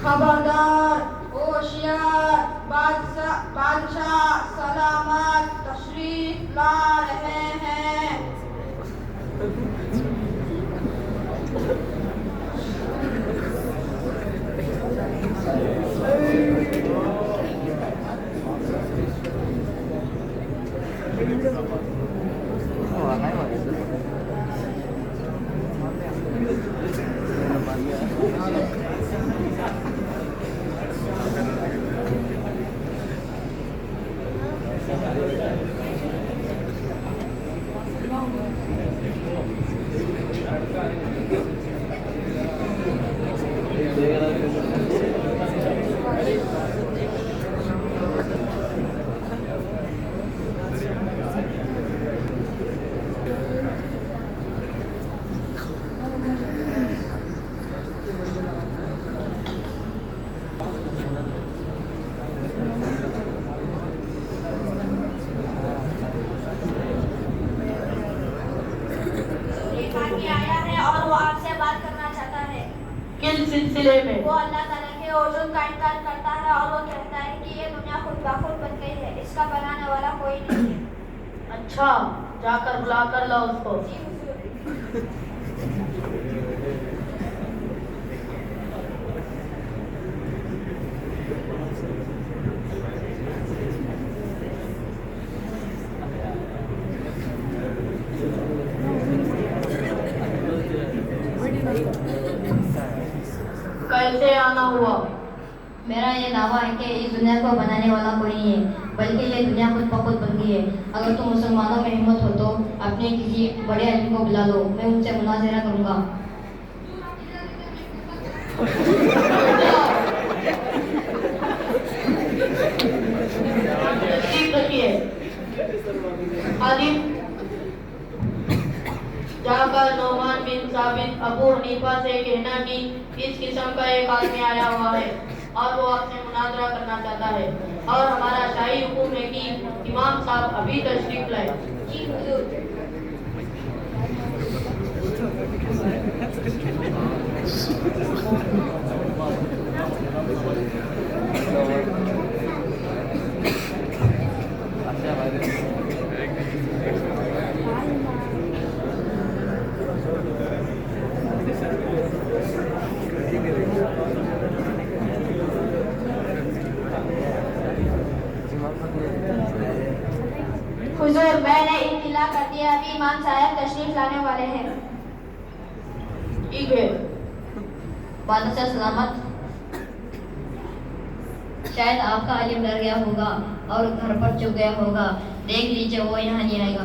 خبردار ہوشیار بادشاہ سلامت تشریف لا رہے ہیں۔ کس سلسلے میں؟ وہ اللہ تعالیٰ کے وجود کا انکار کرتا ہے اور وہ کہتا ہے کہ یہ دنیا خود بخود بن گئی ہے، اس کا بنانے والا کوئی نہیں ہے۔ اچھا، جا کر بلا کر لاؤ اس کو۔ جی حضور۔ کیسے آنا ہوا؟ میرا یہ دعویٰ ہے کہ اس دنیا کو بنانے والا کوئی نہیں ہے، بلکہ یہ دنیا خود بخود بن گئی ہے۔ اگر تم مسلمانوں میں ہمت ہو تو اپنے کسی بڑے عالم کو بلا لو، میں ان سے مناظرہ کروں گا۔ ٹھیک رکھیے خادم، جا کر نعمان بن ثابت ابو حنیفہ سے کہنا کہ اس قسم کا ایک آدمی آیا ہوا ہے اور وہ آپ سے مناظرہ کرنا چاہتا ہے، اور ہمارا شاہی حکم ہے کہ امام صاحب ابھی تشریف لائے۔ جی حضور۔ حضور، میں نے اطلاع کر دیا ابھی امام صاحب تشریف لانے والے ہیں۔ ٹھیک ہے۔ بادشاہ سلامت، شاید آپ کا عالم ڈر گیا ہوگا اور گھر پر چپ گیا ہوگا، دیکھ لیجیے وہ یہاں نہیں آئے گا۔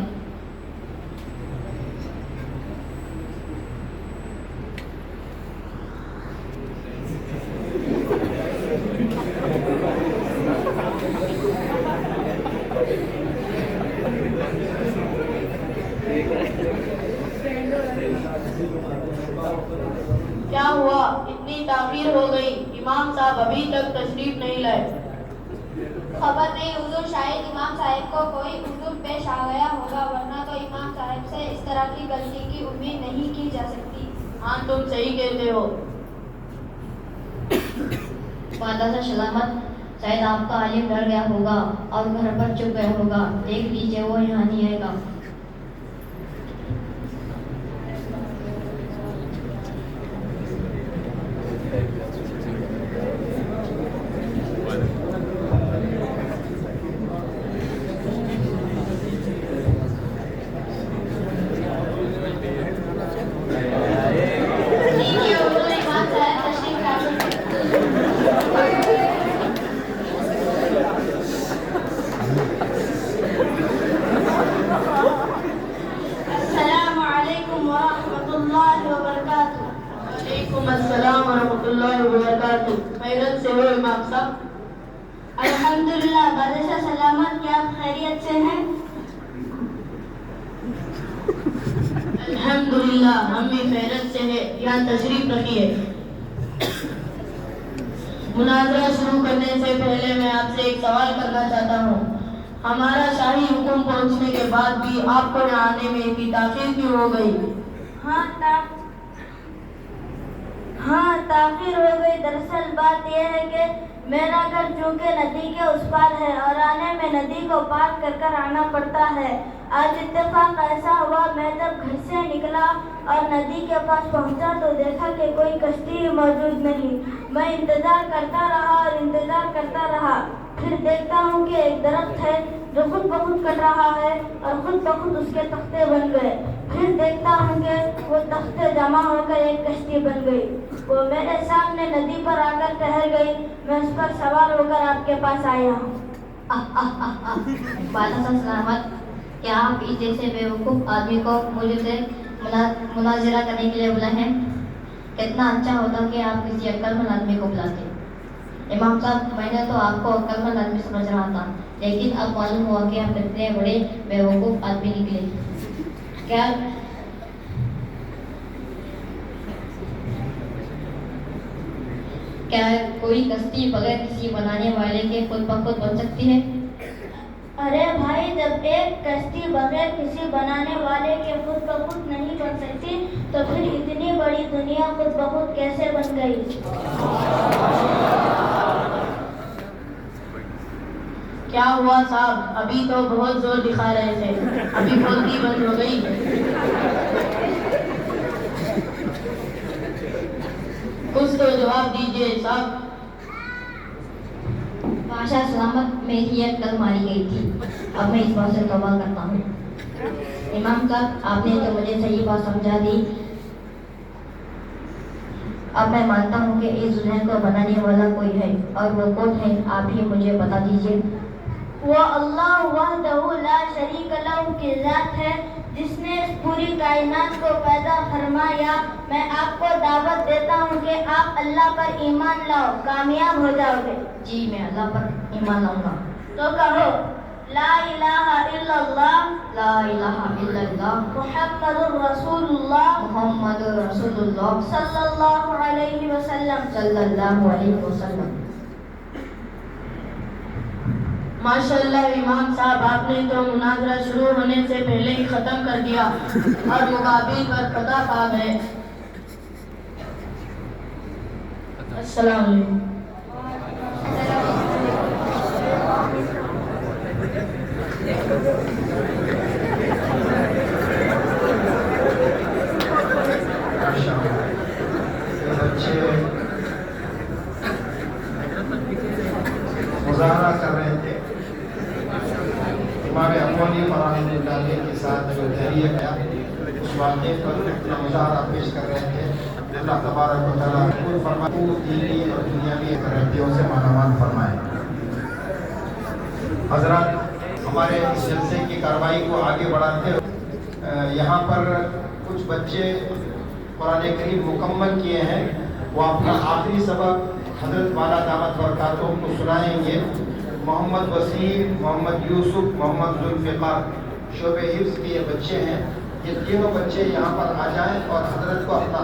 کیا ہوا؟ اتنی تاخیر ہو گئی، امام صاحب ابھی تک تشریف نہیں لائے۔ خبر نہیں حضور، شاید امام صاحب کو کوئی عذر پیش آ گیا ہوگا، ورنہ تو امام صاحب سے اس طرح کی غلطی کی امید نہیں کی جا سکتی۔ ہاں، تم صحیح کہتے ہو۔ بادشاہ سلامت، شاید آپ کا عالم ڈر گیا ہوگا اور گھر پر چپ گیا ہوگا، دیکھ لیجیے وہ یہاں نہیں آئے گا۔ السلام ورحمۃ اللہ وبرکاتہ۔ خیریت سے ہو امام صاحب؟ الحمدللہ بادشاہ سلامت، کیا آپ خیریت سے ہیں؟ الحمدللہ ہم بھی خیریت سے ہیں، یہاں تشریف رکھیے۔ مناظرہ شروع کرنے سے پہلے میں آپ سے ایک سوال کرنا چاہتا ہوں۔ ہمارا شاہی حکم پہنچنے کے بعد بھی آپ کو یہاں آنے میں اتنی تاخیر کیوں ہو گئی؟ हाँ, ताखिर हो गई। दरअसल बात यह है कि मेरा घर चूंकि नदी के उस पार है और आने में नदी को पार कर कर आना पड़ता है। आज इत्तेफाक ऐसा हुआ, मैं जब घर से निकला और नदी के पास पहुंचा तो देखा कि कोई कश्ती ही मौजूद नहीं। मैं इंतजार करता रहा और इंतजार करता रहा। फिर देखता हूँ कि एक दरख्त है जो खुद बखुद कट रहा है और खुद बखुद उसके तख्ते बन गए। फिर देखता हूँ कि वो तख्ते जमा होकर एक कश्ती बन गई। वो मेरे सामने नदी पर आकर ठहर गई। मैं उस पर सवार होकर आपके पास आया हूँ। बादशाह सलामत, क्या आप इस जैसे बेवकूफ़ आदमी को मुझसे मुनाजरा करने के लिए बुलाए हैं? कितना अच्छा होता कि आप किसी अक्लमंद आदमी को बुलाते। इमाम साहब, मैंने तो आपको अक्लमंद आदमी समझ रहा था, लेकिन अब मालूम हुआ कि आप कितने बड़े बेवकूफ़ आदमी निकले। क्या कोई कश्ती बगैर किसी बनाने वाले के खुद ब खुद बन सकती है? अरे भाई, जब एक कश्ती बगैर किसी बनाने वाले के खुद ब खुद नहीं बन सकती तो फिर इतनी बड़ी दुनिया खुद ब खुद कैसे बन गई? क्या हुआ साहब, अभी तो बहुत जोर दिखा रहे थे, अभी बोलती बंद हो गई। कुछ तो जवाब दीजिए साहब। बादशाह सलामत, मेरी एक कल मारी गई थी, अब मैं इस बात से तौबा करता हूँ। इमाम साहब, आपने तो मुझे सही बात समझा दी। अब मैं मानता हूँ कि इस दुनिया को बनाने वाला कोई है, और वो कौन है आप ही मुझे बता दीजिए। वो अल्लाह वहदहु ला शरीक लहू की जात है, जिसने इस पूरी कायनात को पैदा फरमाया। मैं आपको दावत देता हूँ कि आप अल्लाह पर ईमान लाओ, कामयाब हो जाओगे। जी, मैं अल्लाह पर ईमान लाऊंगा। तो कहो, ला इलाहा इल्लल्लाह, ला इलाहा इल्लल्लाह, मुहम्मदुर रसूलुल्लाह, मुहम्मदुर रसूलुल्लाह, सल्लल्लाहु अलैहि वसल्लम। सल्लल्लाहु अलैहि वसल्लम। माशाल्लाह इमाम साहब, आपने तो मुनाजरा शुरू होने से पहले ही ख़त्म कर दिया और मुकाबिल पर पता पा गए। अस्सलाम वालेकुम। बच्चे मुज़ाहरा कर रहे थे, इमाम अमोनी फराहमतुल्लाह के साथ जो तहरीर है उस वाक़े पर अपना मुज़ाहरा पेश कर रहे थे। अल्लाह तबारक व तआला कुल फरमाए दीनी और दुनियावी तरक्कियों से मालामाल फरमाए। हज़रात, हमारे इस जलसे की कार्रवाई को आगे बढ़ाते हुए यहाँ पर कुछ बच्चे कुरान करीम मुकम्मल किए हैं, वो अपना आखिरी सबक हज़रत वाला दामत बरकातुहू को सुनाएंगे। मोहम्मद वसीम, मोहम्मद यूसुफ, मोहम्मद जुल्फ़िकार शोबे हिफ्ज़ के ये बच्चे हैं। ये तीनों बच्चे यहाँ पर आ जाएं और हज़रत को अपना